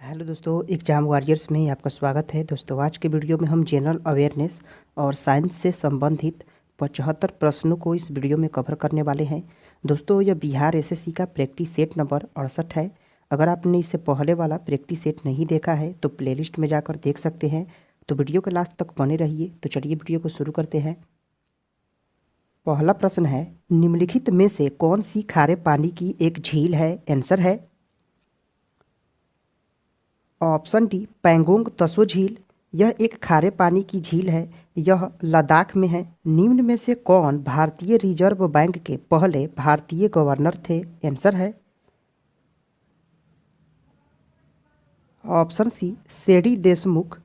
Hello दोस्तों, exam warriors में आपका स्वागत है। दोस्तों, आज के वीडियो में हम जनरल अवेयरनेस और साइंस से संबंधित 75 प्रश्नों को इस वीडियो में कवर करने वाले हैं। दोस्तों, यह बिहार एसएससी का प्रैक्टिस सेट नंबर 68 है। अगर आपने इससे पहले वाला प्रैक्टिस सेट नहीं देखा है तो प्लेलिस्ट में जाकर देख सकते हैं। तो वीडियो के लास्ट तक बने रहिए। तो चलिए वीडियो को शुरू करते हैं। पहला प्रश्न है, निम्नलिखित में से कौन सी खारे पानी की एक झील है? आंसर है ऑप्शन डी, पैंगोंग तसो झील। यह एक खारे पानी की झील है। यह लद्दाख में है। निम्न में से कौन भारतीय रिजर्व बैंक के पहले भारतीय गवर्नर थे? आंसर है option C, C D Deshmukh.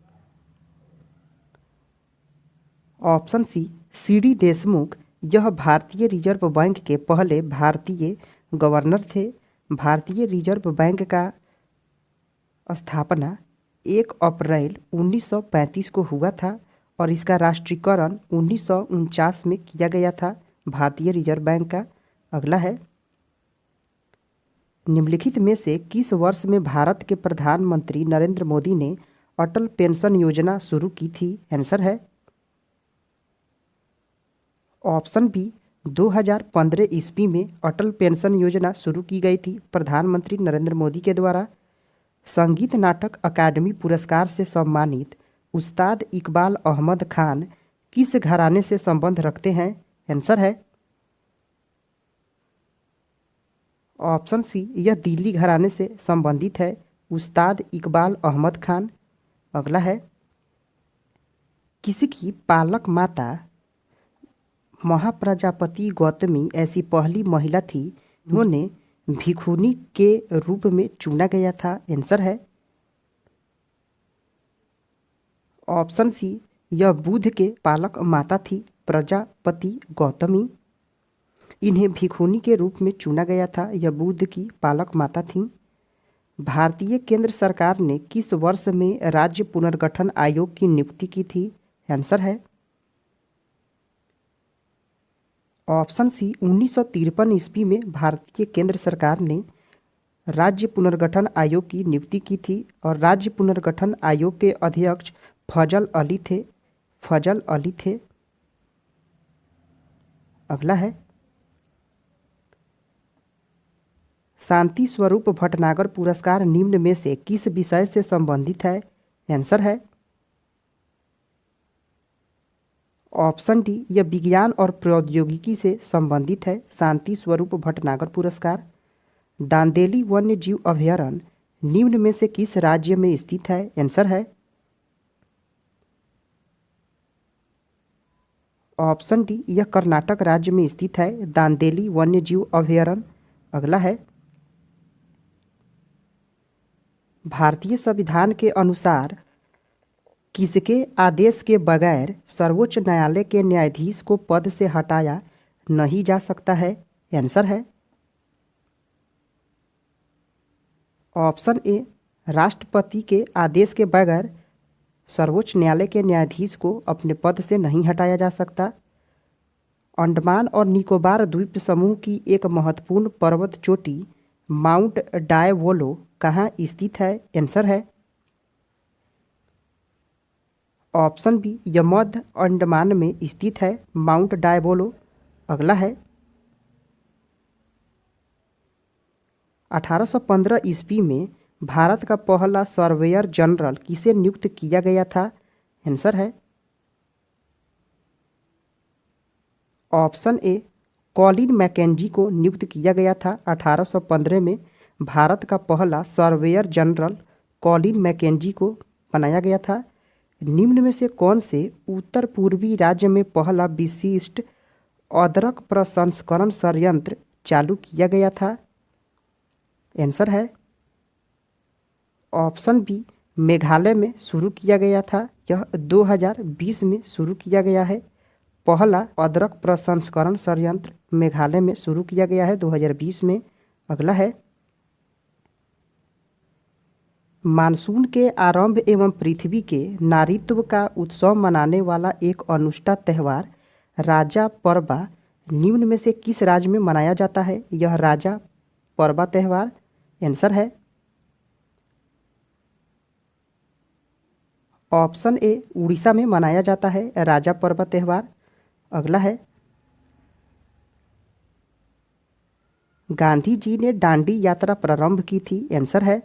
Option C, C D Deshmukh. यह भारतीय रिजर्व बैंक के पहले भारतीय गवर्नर थे। भारतीय रिजर्व बैंक का स्थापना 1 अप्रैल 1935 को हुआ था और इसका राष्ट्रीयकरण 1949 में किया गया था भारतीय रिजर्व बैंक का। अगला है, निम्नलिखित में से किस वर्ष में भारत के प्रधानमंत्री नरेंद्र मोदी ने अटल पेंशन योजना शुरू की थी? आंसर है ऑप्शन बी, 2015 ईस्वी में अटल पेंशन योजना शुरू की गई थी प्रधानमंत्री नरेंद्र मोदी के द्वारा। संगीत नाटक अकादमी पुरस्कार से सम्मानित उस्ताद इकबाल अहमद खान किस घराने से संबंध रखते हैं? आंसर है ऑप्शन सी, यह दिल्ली घराने से संबंधित है उस्ताद इकबाल अहमद खान। अगला है, किसी की पालक माता महाप्रजापति गौतमी ऐसी पहली महिला थी जिन्होंने भिखुनी के रूप में चुना गया था? आंसर है ऑप्शन सी, यह बुद्ध के पालक माता थी प्रजापति गौतमी। इन्हें भिखुनी के रूप में चुना गया था। यह बुद्ध की पालक माता थी। भारतीय केंद्र सरकार ने किस वर्ष में राज्य पुनर्गठन आयोग की नियुक्ति की थी? आंसर है ऑप्शन सी, 1953 ईस्वी में भारतीय केंद्र सरकार ने राज्य पुनर्गठन आयोग की नियुक्ति की थी और राज्य पुनर्गठन आयोग के अध्यक्ष फजल अली थे। अगला है, शांति स्वरूप भटनागर पुरस्कार निम्न में से किस विषय से संबंधित है? आंसर है ऑप्शन डी, यह विज्ञान और प्रौद्योगिकी से संबंधित है। शांति स्वरूप भटनागर पुरस्कार। दांदेली वन्य जीव अभयारण्य निम्न में से किस राज्य में स्थित है? आंसर है ऑप्शन डी, यह कर्नाटक राज्य में स्थित है दांदेली वन्य जीव अभयारण्य। अगला है, भारतीय संविधान के अनुसार किसके आदेश के बगैर सर्वोच्च न्यायालय के न्यायाधीश को पद से हटाया नहीं जा सकता है? आंसर है ऑप्शन ए, राष्ट्रपति के आदेश के बगैर सर्वोच्च न्यायालय के न्यायाधीश को अपने पद से नहीं हटाया जा सकता। अंडमान और निकोबार द्वीप समूह की एक महत्वपूर्ण पर्वत चोटी माउंट डायवोलो कहाँ स्थित है? आंसर है ऑप्शन बी, यह मध्य अंडमान में स्थित है माउंट डायवोलो। अगला है, 1815 ईस्वी में भारत का पहला सर्वेयर जनरल किसे नियुक्त किया गया था? आंसर है ऑप्शन ए, कॉलिन मैकेंजी को नियुक्त किया गया था। 1815 में भारत का पहला सर्वेयर जनरल कॉलिन मैकेंजी को बनाया गया था। निम्न में से कौन से उत्तर पूर्वी राज्य में पहला विशिष्ट अदरक प्रसंस्करण संयंत्र चालू किया गया था? आंसर है ऑप्शन बी, मेघालय में शुरू किया गया था। यह 2020 में शुरू किया गया है। पहला अदरक प्रसंस्करण संयंत्र मेघालय में शुरू किया गया है 2020 में। अगला है, मानसून के आरंभ एवं पृथ्वी के नारीत्व का उत्सव मनाने वाला एक अनुष्ठा त्यौहार राजा परबा निम्न में से किस राज्य में मनाया जाता है? यह राजा परबा त्यौहार। आंसर है ऑप्शन ए उड़ीसा में मनाया जाता है राजा पर्व त्यौहार। अगला है गांधी जी ने दांडी यात्रा प्रारंभ की थी। आंसर है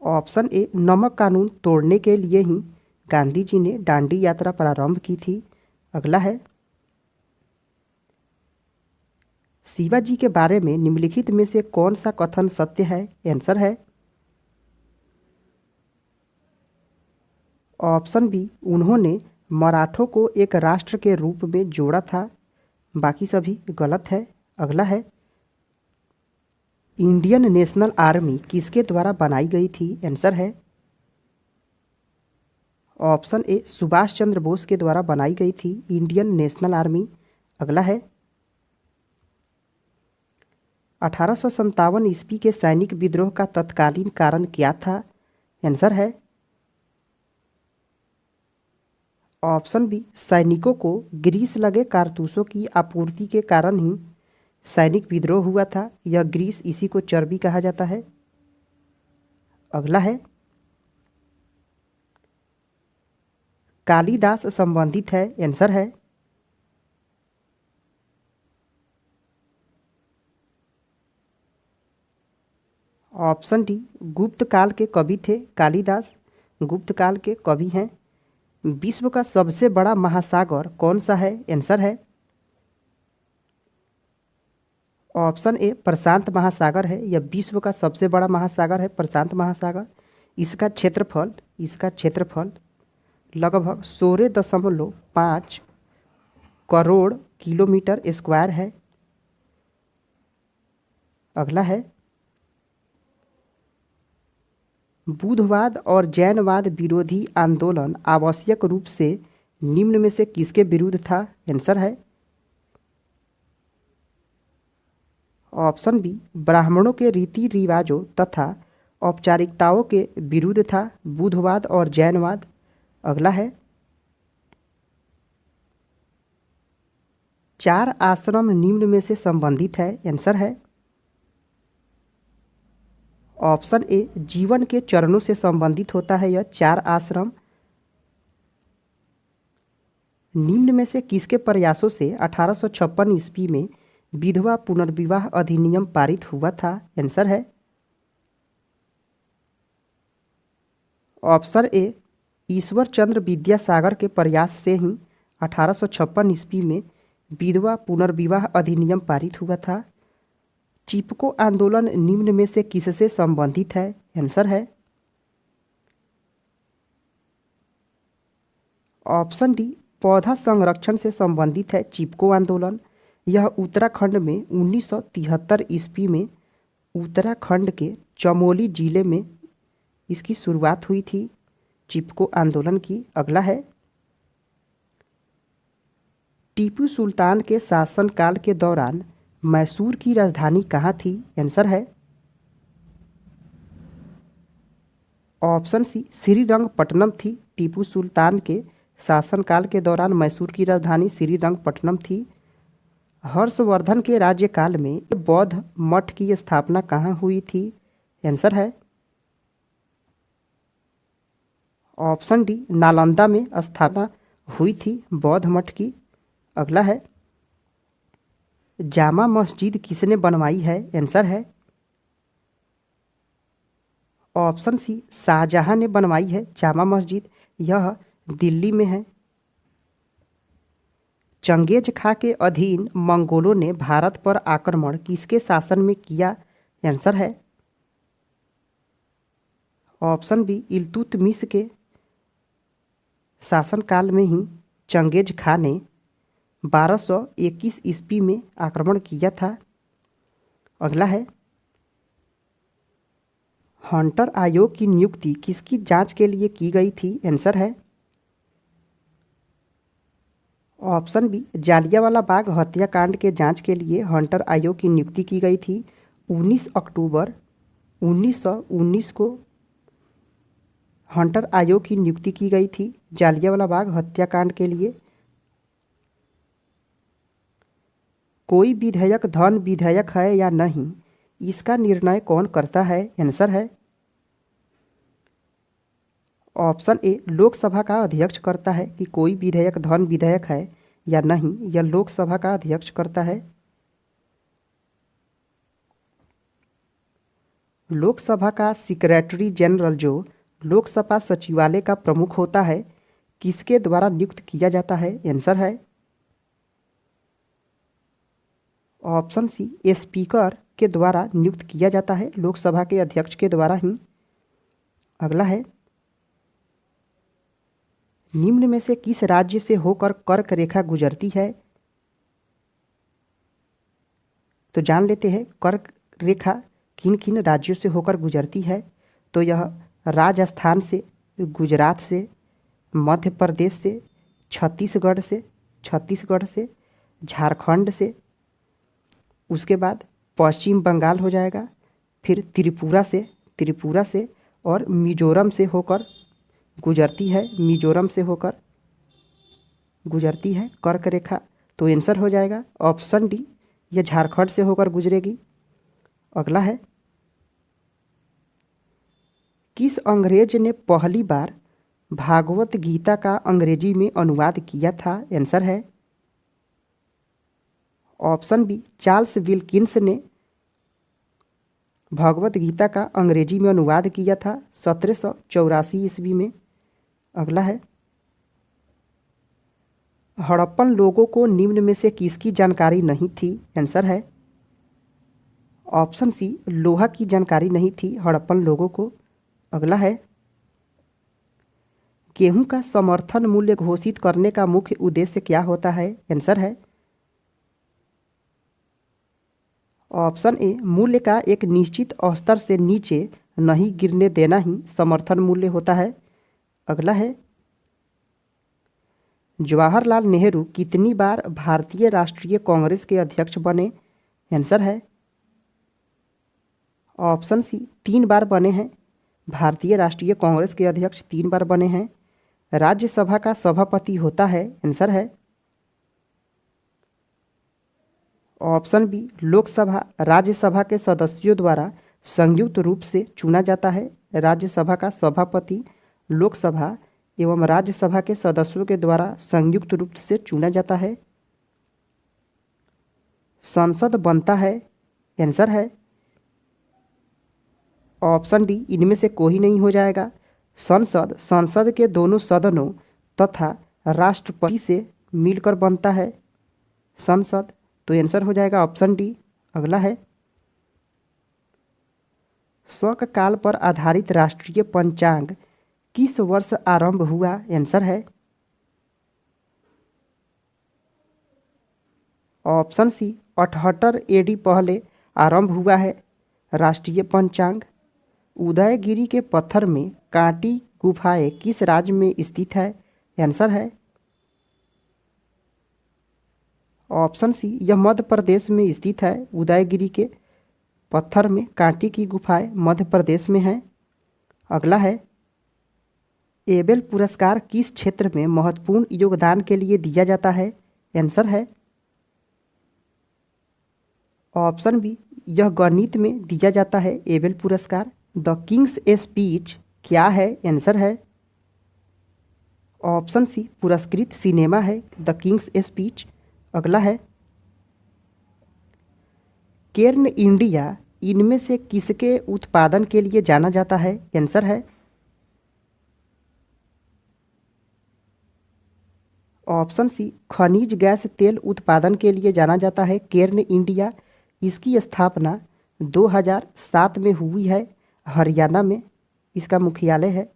ऑप्शन ए नमक कानून तोड़ने के लिए ही गांधी जी ने दांडी यात्रा प्रारंभ की थी। अगला है शिवाजी के बारे में निम्नलिखित में से कौन सा कथन सत्य है। आंसर है ऑप्शन बी उन्होंने मराठों को एक राष्ट्र के रूप में जोड़ा था। बाकी सभी गलत है। अगला है इंडियन नेशनल आर्मी किसके द्वारा बनाई गई थी। आंसर है ऑप्शन ए सुभाष चंद्र बोस के द्वारा बनाई गई थी इंडियन नेशनल आर्मी। अगला है 1857 ईस्वी के सैनिक विद्रोह का तत्कालीन कारण क्या था। आंसर है ऑप्शन बी सैनिकों को ग्रीस लगे कारतूसों की आपूर्ति के कारण ही सैनिक विद्रोह हुआ था। यह ग्रीस इसी को चर्बी कहा जाता है। अगला है कालिदास संबंधित है। आंसर है ऑप्शन डी गुप्त काल के कवि थे कालिदास। गुप्त काल के कवि हैं। विश्व का सबसे बड़ा महासागर कौन सा है। आंसर है ऑप्शन ए प्रशांत महासागर है। यह विश्व का सबसे बड़ा महासागर है प्रशांत महासागर। इसका क्षेत्रफल लगभग 16.5 करोड़ किलोमीटर स्क्वायर है। अगला है बुद्धवाद और जैनवाद विरोधी आंदोलन आवश्यक रूप से निम्न में से किसके विरुद्ध था। आंसर है ऑप्शन बी ब्राह्मणों के रीति रिवाजों तथा औपचारिकताओं के विरुद्ध था बुद्धवाद और जैनवाद। अगला है 4 आश्रम निम्न में से संबंधित है। आंसर है ऑप्शन ए जीवन के चरणों से संबंधित होता है यह 4 आश्रम। निम्न में से किसके प्रयासों से 1856 ईस्वी में विधवा पुनर्विवाह अधिनियम पारित हुआ था। आंसर है ऑप्शन ए ईश्वर चंद्र विद्यासागर के प्रयास से ही 1856 ईस्वी में विधवा पुनर्विवाह अधिनियम पारित हुआ था। चिपको आंदोलन निम्न में से किससे संबंधित है। आंसर है ऑप्शन डी पौधा संरक्षण से संबंधित है चिपको आंदोलन। यह उत्तराखंड में 1973 ईस्वी में उत्तराखंड के चमोली जिले में इसकी शुरुआत हुई थी चिपको आंदोलन की। अगला है टीपू सुल्तान के शासनकाल के दौरान मैसूर की राजधानी कहाँ थी। आंसर है ऑप्शन सी श्रीरंगपट्टनम थी। टीपू सुल्तान के शासनकाल के दौरान मैसूर की राजधानी श्रीरंगपट्टनम थी। हर्षवर्धन के राज्यकाल में बौद्ध मठ की स्थापना कहाँ हुई थी। आंसर है ऑप्शन डी नालंदा में स्थापना हुई थी बौद्ध मठ की। अगला है जामा मस्जिद किसने बनवाई है। आंसर है ऑप्शन सी शाहजहां ने बनवाई है जामा मस्जिद। यह दिल्ली में है। चंगेज खां के अधीन मंगोलों ने भारत पर आक्रमण किसके शासन में किया। आंसर है ऑप्शन बी इल्तुतमिश के शासनकाल में ही चंगेज खां ने 1221 ईस्वी में आक्रमण किया था। अगला है हंटर आयोग की नियुक्ति किसकी जांच के लिए की गई थी। आंसर है ऑप्शन बी जालियांवाला बाग हत्याकांड के जांच के लिए हंटर आयोग की नियुक्ति की गई थी। 19 अक्टूबर 1919 को हंटर आयोग की नियुक्ति की गई थी जालियांवाला बाग हत्याकांड के लिए। कोई विधेयक धन विधेयक है या नहीं, इसका निर्णय कौन करता है। आंसर है ऑप्शन ए लोकसभा का अध्यक्ष करता है कि कोई विधेयक धन विधेयक है या नहीं, यह लोकसभा का अध्यक्ष करता है। लोकसभा का सेक्रेटरी जनरल जो लोकसभा सचिवालय का प्रमुख होता है किसके द्वारा नियुक्त किया जाता है? आंसर है ऑप्शन सी स्पीकर के द्वारा नियुक्त किया जाता है, लोकसभा के अध्यक्ष के द्वारा ही। अगला है, निम्न में से किस राज्य से होकर कर्क रेखा गुजरती है? तो जान लेते हैं कर्क रेखा किन किन राज्यों से होकर गुजरती है। तो यह राजस्थान से, गुजरात से, मध्य प्रदेश से, छत्तीसगढ़ से, झारखंड से, उसके बाद पश्चिम बंगाल हो जाएगा, फिर त्रिपुरा से और मिजोरम से होकर गुजरती है, मिजोरम से होकर गुजरती है कर्क रेखा। तो आंसर हो जाएगा ऑप्शन डी, यह झारखंड से होकर गुजरेगी। अगला है, किस अंग्रेज ने पहली बार भागवत गीता का अंग्रेजी में अनुवाद किया था? आंसर है ऑप्शन बी, चार्ल्स विल्किंस ने भगवत गीता का अंग्रेजी में अनुवाद किया था 1784 ईस्वी में। अगला है, हड़प्पन लोगों को निम्न में से किसकी जानकारी नहीं थी? आंसर है ऑप्शन सी, लोहा की जानकारी नहीं थी हड़प्पन लोगों को। अगला है, गेहूं का समर्थन मूल्य घोषित करने का मुख्य उद्देश्य क्या होता है? आंसर है ऑप्शन ए, मूल्य का एक निश्चित स्तर से नीचे नहीं गिरने देना ही समर्थन मूल्य होता है। अगला है, जवाहरलाल नेहरू कितनी बार भारतीय राष्ट्रीय कांग्रेस के अध्यक्ष बने? आंसर है ऑप्शन सी, 3 बार बने हैं। भारतीय राष्ट्रीय कांग्रेस के अध्यक्ष 3 बार बने हैं। राज्यसभा का सभापति होता है? आंसर है ऑप्शन बी, लोकसभा राज्यसभा के सदस्यों द्वारा संयुक्त रूप से चुना जाता है। राज्यसभा का सभापति लोकसभा एवं राज्यसभा के सदस्यों के द्वारा संयुक्त रूप से चुना जाता है। संसद बनता है? आंसर है ऑप्शन डी, इनमें से कोई नहीं हो जाएगा। संसद के दोनों सदनों तथा राष्ट्रपति से मिलकर बनता है संसद। तो आंसर हो जाएगा ऑप्शन डी। अगला है, शक काल पर आधारित राष्ट्रीय पंचांग किस वर्ष आरंभ हुआ? आंसर है ऑप्शन सी, 78 एडी पहले आरंभ हुआ है राष्ट्रीय पंचांग। उदयगिरी के पत्थर में कांटी गुफाएं किस राज्य में स्थित है? आंसर है ऑप्शन सी, यह मध्य प्रदेश में स्थित है। उदयगिरी के पत्थर में कांटी की गुफाएं मध्य प्रदेश में हैं। अगला है, एबेल पुरस्कार किस क्षेत्र में महत्वपूर्ण योगदान के लिए दिया जाता है? आंसर है ऑप्शन बी, यह गणित में दिया जाता है एबेल पुरस्कार। द किंग्स स्पीच क्या है? आंसर है ऑप्शन सी, पुरस्कृत सिनेमा है द किंग्स स्पीच। अगला है, केर्न इंडिया इनमें से किसके उत्पादन के लिए जाना जाता है? आंसर है ऑप्शन सी, खनिज गैस तेल उत्पादन के लिए जाना जाता है केर्न इंडिया। इसकी स्थापना 2007 में हुई है। हरियाणा में इसका मुख्यालय है।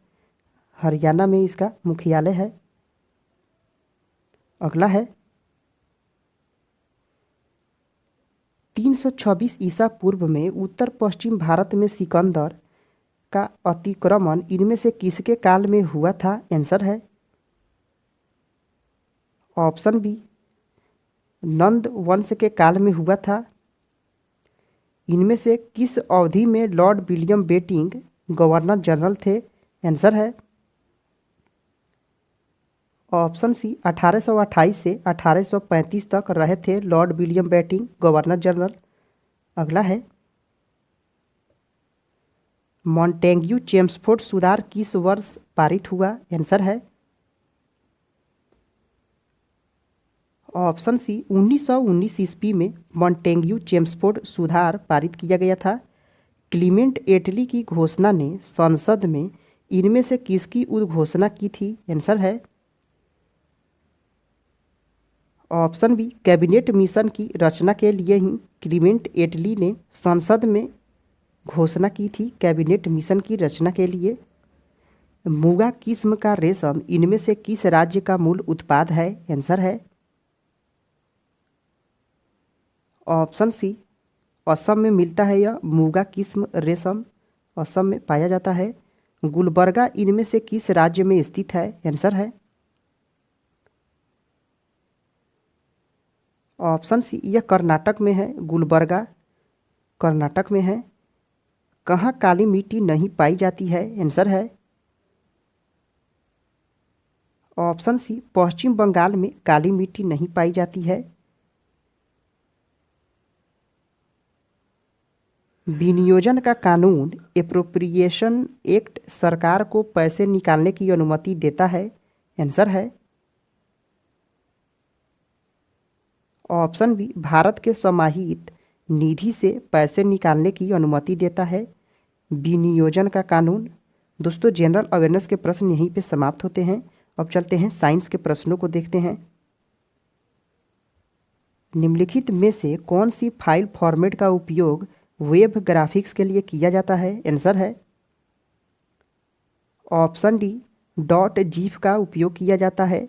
हरियाणा में इसका मुख्यालय है। अगला है, 326 ईसा पूर्व में उत्तर पश्चिम भारत में सिकंदर का अतिक्रमण इनमें से किसके काल में हुआ था? आंसर है ऑप्शन बी, नंद वंश के काल में हुआ था। इनमें से किस अवधि में Lord William Bentinck governor general थे? आंसर है ऑप्शन सी, 1828 से 1835 तक रहे थे Lord William Bentinck governor general. अगला है, मॉन्टेग्यू चेम्सफोर्ड सुधार किस वर्ष पारित हुआ? आंसर है ऑप्शन सी 1919 ईस्वी में मॉन्टेग्यू चेम्सफोर्ड सुधार पारित किया गया था। क्लीमेंट एटली की घोषणा ने संसद में इनमें से किसकी उद्घोषणा की थी? आंसर है ऑप्शन बी कैबिनेट मिशन की रचना के लिए ही क्लीमेंट एटली ने संसद में घोषणा की थी। कैबिनेट मिशन की रचना के लिए। मुगा किस्म का रेशम इनमें से किस राज्य का मूल उत्पाद है? आंसर है ऑप्शन सी असम में मिलता है। यह मुगा किस्म रेशम असम में पाया जाता है। गुलबर्गा इनमें से किस राज्य में स्थित है? आंसर है ऑप्शन सी यह कर्नाटक में है। गुलबर्गा कर्नाटक में है। कहाँ काली मिट्टी नहीं पाई जाती है? आंसर है ऑप्शन सी पश्चिम बंगाल में काली मिट्टी नहीं पाई जाती है। विनियोजन का कानून एप्रोप्रिएशन एक्ट सरकार को पैसे निकालने की अनुमति देता है। आंसर है ऑप्शन बी भारत के समाहित निधि से पैसे निकालने की अनुमति देता है विनियोजन का कानून। दोस्तों जनरल अवेयरनेस के प्रश्न यहीं पे समाप्त होते हैं। अब चलते हैं साइंस के प्रश्नों को देखते हैं। निम्नलिखित में से कौन सी फाइल फॉर्मेट का उपयोग वेब ग्राफिक्स के लिए किया जाता है? आंसर है ऑप्शन डी डॉट जीफ का उपयोग किया जाता है।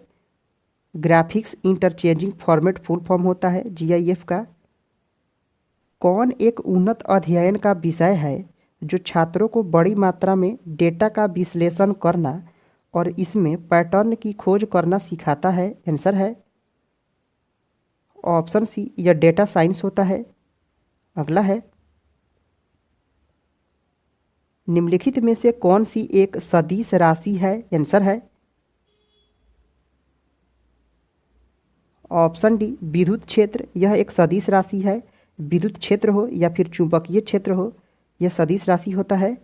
Graphics interchanging format full form होता है जीआईएफ का। कौन एक उन्नत अध्ययन का विषय है जो छात्रों को बड़ी मात्रा में डेटा का विश्लेषण करना और इसमें पैटर्न की खोज करना सिखाता है? आंसर है ऑप्शन सी यह डेटा साइंस होता है। अगला है निम्नलिखित में से कौन सी एक सदिश राशि है? आंसर है ऑप्शन डी विद्युत क्षेत्र। यह एक सदिश राशि है। विद्युत क्षेत्र हो या फिर चुंबकीय क्षेत्र हो, यह सदिश राशि होता है।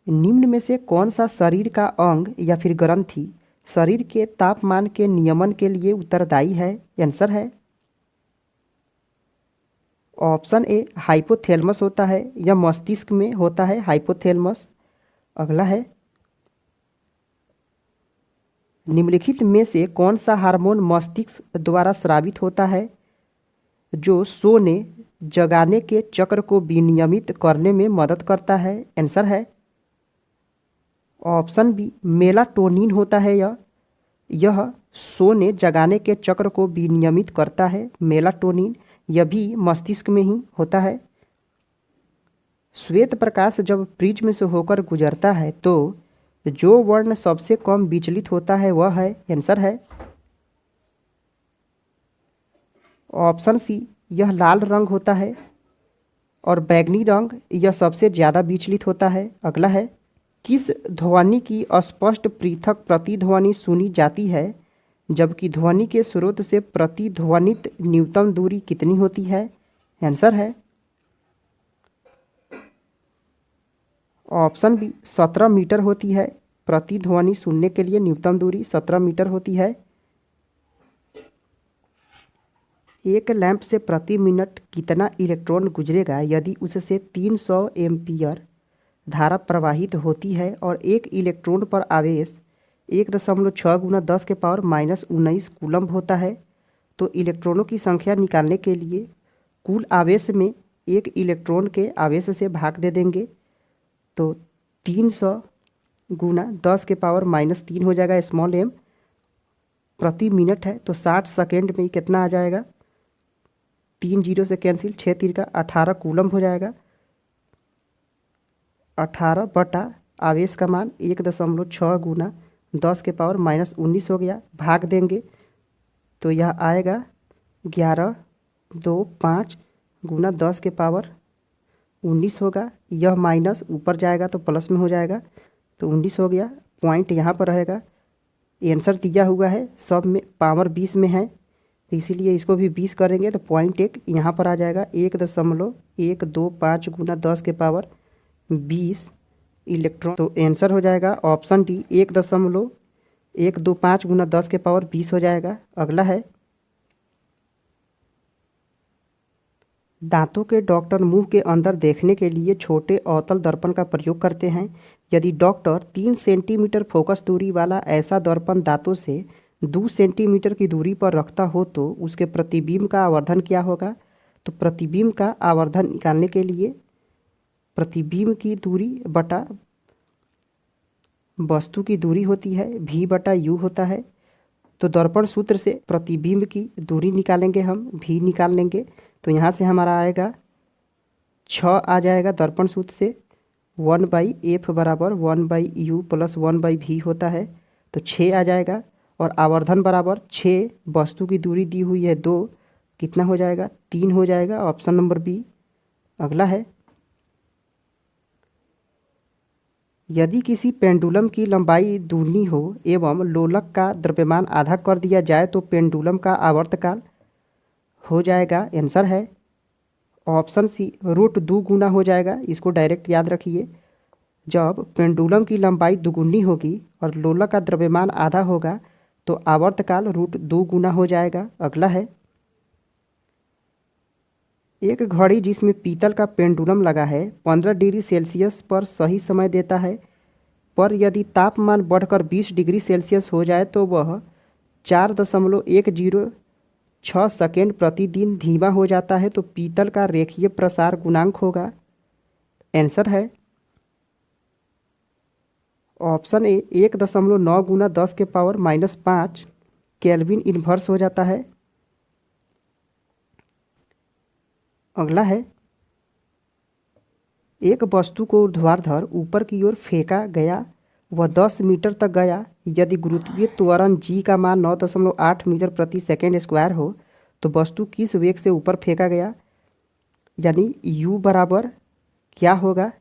निम्न में से कौन सा शरीर का अंग या फिर ग्रंथि शरीर के तापमान के नियमन के लिए उत्तरदायी है? आंसर है ऑप्शन ए हाइपोथैलेमस होता है। यह मस्तिष्क में होता है हाइपोथैलेमस। अगला है निम्नलिखित में से कौन सा हार्मोन मस्तिष्क द्वारा स्रावित होता है जो सोने जगाने के चक्र को विनियमित करने में मदद करता है? आंसर है ऑप्शन बी मेलाटोनिन होता है। यह सोने जगाने के चक्र को विनियमित करता है मेलाटोनिन। यह भी मस्तिष्क में ही होता है। श्वेत प्रकाश जब प्रिज्म से होकर गुजरता है तो जो वर्ण सबसे कम विचलित होता है वह है? आंसर है ऑप्शन सी यह लाल रंग होता है और बैगनी रंग यह सबसे ज़्यादा विचलित होता है। अगला है किस ध्वनि की अस्पष्ट पृथक प्रतिध्वनि सुनी जाती है जबकि ध्वनि के स्रोत से प्रतिध्वनित न्यूनतम दूरी कितनी होती है? आंसर है ऑप्शन बी 17 मीटर होती है। प्रतिध्वनि सुनने के लिए न्यूनतम दूरी 17 मीटर होती है। एक लैंप से प्रति मिनट कितना इलेक्ट्रॉन गुजरेगा यदि उससे 300 एम्पीयर धारा प्रवाहित होती है और एक इलेक्ट्रॉन पर आवेश 1.6 गुना 10 के पावर -19 कूलम्ब होता है? तो इलेक्ट्रॉनों की संख्या निकालने के लिए कुल आवेश में एक इलेक्ट्रॉन के आवेश से भाग दे देंगे तो 300 गुना 10 के पावर -3 हो जाएगा। स्मॉल एम प्रति मिनट है तो 60 सेकेंड में कितना आ जाएगा? 3 जीरो से कैंसिल, 6 तीर का 18 कूलम्ब हो जाएगा। 18 बटा आवेश का मान 1.6 गुना 10 के पावर -19 हो गया। भाग देंगे तो यह आएगा 11.25 गुना 10 के पावर 19 होगा। यह माइनस ऊपर जाएगा तो प्लस में हो जाएगा तो 19 हो गया। पॉइंट यहाँ पर रहेगा। आंसर दिया हुआ है सब में पावर 20 में है तो इसीलिए इसको भी 20 करेंगे तो पॉइंट 1 यहाँ पर आ जाएगा। 1.125 गुना 10 के पावर 20 इलेक्ट्रॉन। तो आंसर हो जाएगा ऑप्शन डी 1.125 गुना 10 के पावर 20 हो जाएगा। अगला है, दांतों के डॉक्टर मुंह के अंदर देखने के लिए छोटे अवतल दर्पण का प्रयोग करते हैं। यदि डॉक्टर 3 सेंटीमीटर फोकस दूरी वाला ऐसा दर्पण दांतों से 2 सेंटीमीटर की दूरी पर रखता हो तो उसके प्रतिबिंब का आवर्धन क्या होगा? तो प्रतिबिंब का आवर्धन निकालने के लिए प्रतिबिंब की दूरी बटा वस्तु की दूरी होती है, v बटा u होता है। तो दर्पण सूत्र से प्रतिबिंब की दूरी निकालेंगे, हम v निकाल लेंगे। तो यहाँ से हमारा आएगा 6 आ जाएगा दर्पण सूत्र से। 1/f बराबर 1/u प्लस 1/v होता है, तो 6 आ जाएगा। और आवर्धन बराबर 6, वस्तु की दूरी दी हुई है 2, कितना हो जाएगा? 3 हो जाएगा। Option number B. अगला है, यदि किसी पेंडुलम की लंबाई दूनी हो एवं लोलक का द्रव्यमान आधा कर दिया जाए तो पेंडुलम का आवर्तकाल हो जाएगा। आंसर है ऑप्शन सी √2 गुना हो जाएगा। इसको डायरेक्ट याद रखिए। जब पेंडुलम की लंबाई दुगुनी होगी और लोलक का द्रव्यमान आधा होगा तो आवर्तकाल √2 गुना हो जाएगा। अगला है, एक घड़ी जिसमें पीतल का पेंडुलम लगा है 15 डिग्री सेल्सियस पर सही समय देता है, पर यदि तापमान बढ़कर 20 डिग्री सेल्सियस हो जाए तो वह 4.106 सेकेंड प्रतिदिन धीमा हो जाता है, तो पीतल का रेखीय प्रसार गुणांक होगा। आंसर है ऑप्शन ए 1.9 गुना 10 के पावर -5 केल्विन इन्वर्स हो जाता है। अगला है, एक वस्तु को ऊर्ध्वाधर ऊपर की ओर फेंका गया, वह 10 मीटर तक गया। यदि गुरुत्वीय त्वरण g का मान 9.8 मीटर प्रति सेकेंड स्क्वायर हो तो वस्तु किस वेग से ऊपर फेंका गया? यानी u बराबर क्या होगा?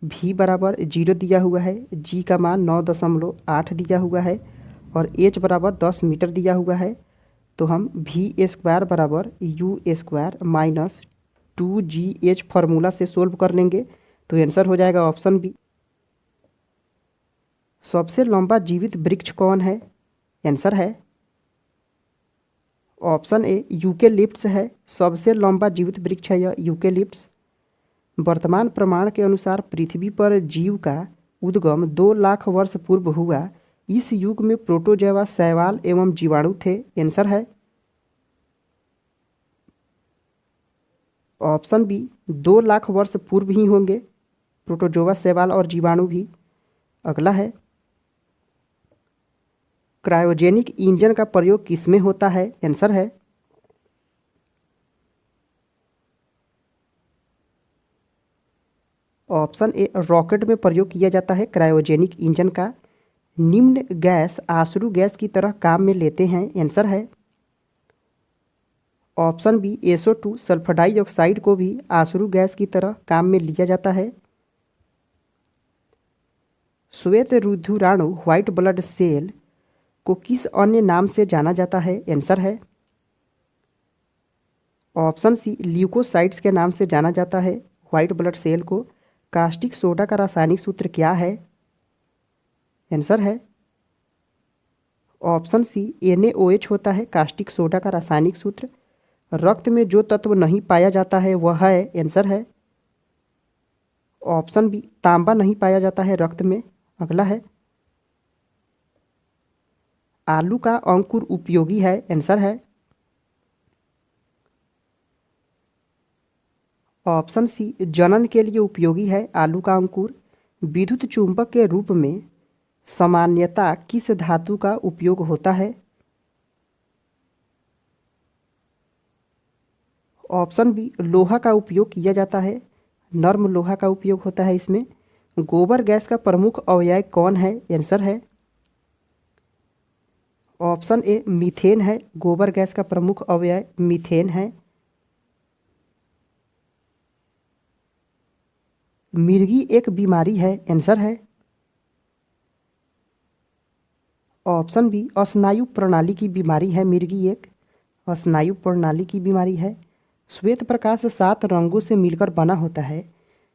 v बराबर 0 दिया हुआ है, g का मान 9.8 दिया हुआ है और h बराबर 10 मीटर दिया हुआ है। तो हम v² बराबर u² माइनस 2gh फार्मूला से सोल्व कर लेंगे। तो आंसर हो जाएगा ऑप्शन बी। सबसे लंबा जीवित वृक्ष कौन है? आंसर है ऑप्शन ए यूकेलिप्टस है। सबसे लंबा जीवित वृक्ष है यह यूकेलिप्टस। वर्तमान प्रमाण के अनुसार पृथ्वी पर जीव का उद्गम 2 लाख वर्ष पूर्व हुआ। इस युग में प्रोटोजोआ, शैवाल एवं जीवाणु थे। आंसर है ऑप्शन बी 2 लाख वर्ष पूर्व ही होंगे प्रोटोजोआ, शैवाल और जीवाणु भी। अगला है, क्रायोजेनिक इंजन का प्रयोग किसमें होता है? आंसर है ऑप्शन ए रॉकेट में प्रयोग किया जाता है क्रायोजेनिक इंजन का। निम्न गैस आश्रु गैस की तरह काम में लेते हैं। आंसर है option B SO2 sulphur dioxide को भी आश्रु गैस की तरह काम में लिया जाता है। श्वेत रुधिराणु व्हाइट ब्लड सेल को किस अन्य नाम से जाना जाता है? आंसर है ऑप्शन सी ल्यूकोसाइट्स के नाम से जाना जाता है व्हाइट ब्लड सेल को। कास्टिक सोडा का रासायनिक सूत्र क्या है? आंसर है ऑप्शन सी NaOH होता है कास्टिक सोडा का रासायनिक सूत्र। रक्त में जो तत्व नहीं पाया जाता है वह है? आंसर है ऑप्शन बी तांबा नहीं पाया जाता है रक्त में। अगला है, आलू का अंकुर उपयोगी है? आंसर है ऑप्शन सी जनन के लिए उपयोगी है आलू का अंकुर। विद्युत चुंबक के रूप में सामान्यतः किस धातु का उपयोग होता है? ऑप्शन बी लोहा का उपयोग किया जाता है, नर्म लोहा का उपयोग होता है इसमें। गोबर गैस का प्रमुख अवयव कौन है? आंसर है ऑप्शन ए मीथेन है। गोबर गैस का प्रमुख अवयव मीथेन है। मिर्गी एक बीमारी है? आंसर है ऑप्शन बी स्नायु प्रणाली की बीमारी है मिर्गी एक, स्नायु प्रणाली की बीमारी है। श्वेत प्रकाश 7 रंगों से मिलकर बना होता है,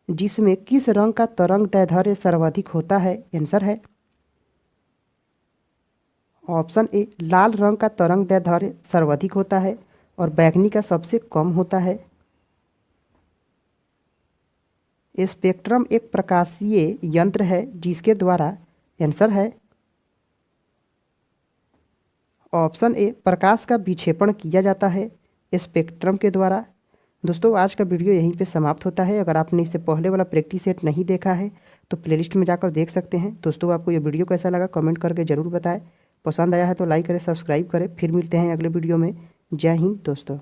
जिसमें किस रंग का तरंग दैर्ध्य सर्वाधिक होता है? आंसर है ऑप्शन ए, लाल रंग का तरंग दैर्ध्य सर्वाधिक होता है और बैंगनी का सबसे कम होता है। स्पेक्ट्रम एक प्रकाशीय यंत्र है जिसके द्वारा, आंसर है ऑप्शन ए, प्रकाश का विक्षेपण किया जाता है स्पेक्ट्रम के द्वारा। दोस्तों आज का वीडियो यहीं पे समाप्त होता है। अगर आपने इससे पहले वाला प्रैक्टिस सेट नहीं देखा है तो प्लेलिस्ट में जाकर देख सकते हैं। दोस्तों आपको ये वीडियो कैसा लगा कमेंट करके ज़रूर बताएं। पसंद आया है तो लाइक करें, सब्सक्राइब करें। फिर मिलते हैं अगले वीडियो में। जय हिंद दोस्तों।